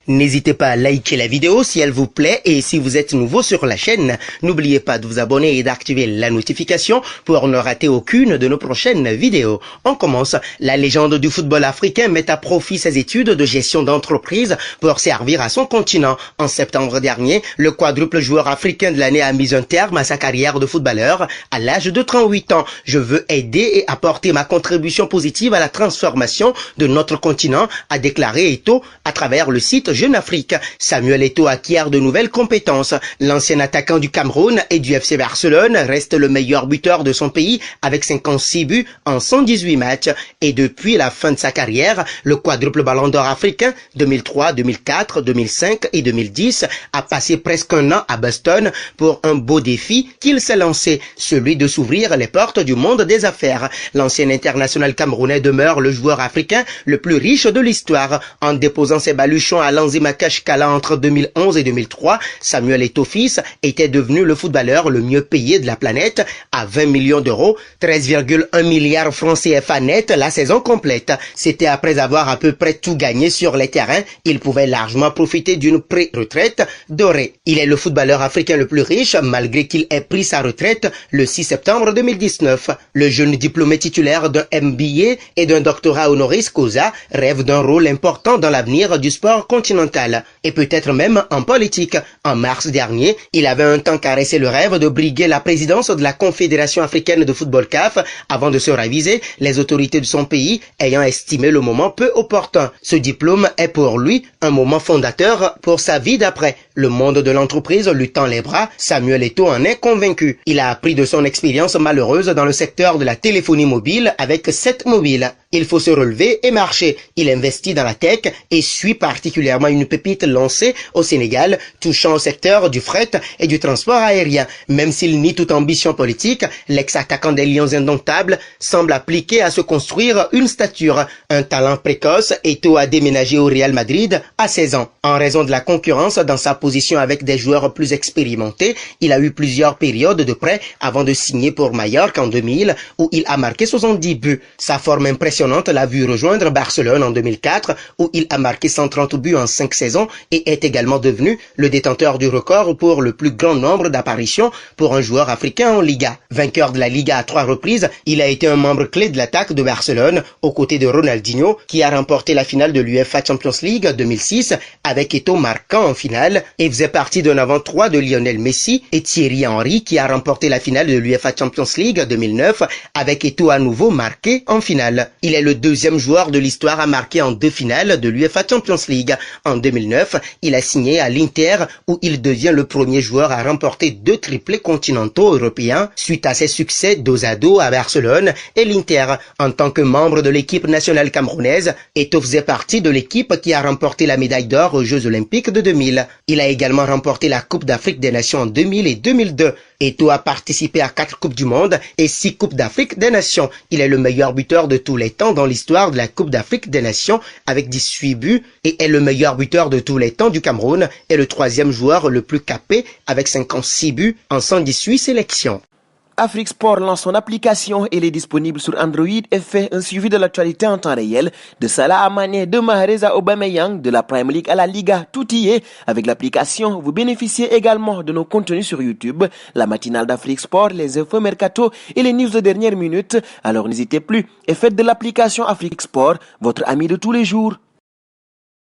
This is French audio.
N'hésitez pas à liker la vidéo si elle vous plaît et si vous êtes nouveau sur la chaîne, n'oubliez pas de vous abonner et d'activer la notification pour ne rater aucune de nos prochaines vidéos. On commence. La légende du football africain met à profit ses études de gestion d'entreprise pour servir à son continent. En septembre dernier, le quadruple joueur africain de l'année a mis un terme à sa carrière de footballeur à l'âge de 38 ans. Je veux aider et apporter ma contribution positive à la transformation de notre continent, a déclaré Eto'o à travers le site Jeune Afrique. Samuel Eto'o acquiert de nouvelles compétences. L'ancien attaquant du Cameroun et du FC Barcelone reste le meilleur buteur de son pays avec 56 buts en 118 matchs. Et depuis la fin de sa carrière, le quadruple ballon d'or africain 2003, 2004, 2005 et 2010 a passé presque un an à Boston pour un beau défi qu'il s'est lancé, celui de s'ouvrir les portes du monde des affaires. L'ancien international camerounais demeure le joueur africain le plus riche de l'histoire en déposant ses baluchons à l'Anzima Kashkala entre 2011 et 2003, Samuel Eto'o fils était devenu le footballeur le mieux payé de la planète à 20 millions d'euros, 13,1 milliards francs CFA net la saison complète. C'était après avoir à peu près tout gagné sur les terrains. Il pouvait largement profiter d'une pré-retraite dorée. Il est le footballeur africain le plus riche malgré qu'il ait pris sa retraite le 6 septembre 2019. Le jeune diplômé titulaire d'un MBA et d'un doctorat honoris causa rêve d'un rôle important dans l'avenir du sport continental et peut-être même en politique. En mars dernier, il avait un temps caressé le rêve de briguer la présidence de la Confédération africaine de football CAF avant de se raviser, les autorités de son pays ayant estimé le moment peu opportun. Ce diplôme est pour lui un moment fondateur pour sa vie d'après. Le monde de l'entreprise lui tend les bras, Samuel Eto'o en est convaincu. Il a appris de son expérience malheureuse dans le secteur de la téléphonie mobile avec 7 mobiles. Il faut se relever et marcher. Il investit dans la tech et suit particulièrement une pépite lancée au Sénégal, touchant au secteur du fret et du transport aérien. Même s'il nie toute ambition politique, l'ex-attaquant des Lions indomptables semble appliqué à se construire une stature. Un talent précoce, Eto'o a déménagé au Real Madrid à 16 ans. En raison de la concurrence dans sa position avec des joueurs plus expérimentés, il a eu plusieurs périodes de prêt avant de signer pour Mallorca en 2000 où il a marqué 70 buts. Sa forme impressionnante l'a vu rejoindre Barcelone en 2004 où il a marqué 130 buts en 5 saisons et est également devenu le détenteur du record pour le plus grand nombre d'apparitions pour un joueur africain en Liga. Vainqueur de la Liga à 3 reprises, il a été un membre clé de l'attaque de Barcelone aux côtés de Ronaldinho qui a remporté la finale de l'UEFA Champions League 2006 avec Eto'o marquant en finale et faisait partie d'un avant-3 de Lionel Messi et Thierry Henry qui a remporté la finale de l'UEFA Champions League 2009 avec Eto'o à nouveau marqué en finale. Il est le deuxième joueur de l'histoire à marquer en 2 finales de l'UEFA Champions League. En 2009, il a signé à l'Inter où il devient le premier joueur à remporter 2 triplés continentaux européens suite à ses succès dos à dos à Barcelone et l'Inter. En tant que membre de l'équipe nationale camerounaise, Eto'o faisait partie de l'équipe qui a remporté la médaille d'or aux Jeux Olympiques de 2000. Il a également remporté la Coupe d'Afrique des Nations en 2000 et 2002. Eto'o a participé à 4 Coupes du Monde et 6 Coupes d'Afrique des Nations. Il est le meilleur buteur de tous les temps dans l'histoire de la Coupe d'Afrique des Nations avec 18 buts et est le meilleur buteur de tous les temps du Cameroun et le 3e joueur le plus capé avec 56 buts en 118 sélections. Afrique Sport lance son application, elle est disponible sur Android et fait un suivi de l'actualité en temps réel, de Salah à Mané, de Mahrez à Aubameyang, de la Premier League à la Liga, tout y est. Avec l'application, vous bénéficiez également de nos contenus sur YouTube, la matinale d'Afrique Sport, les infos mercato et les news de dernière minute. Alors n'hésitez plus et faites de l'application Afrique Sport votre ami de tous les jours.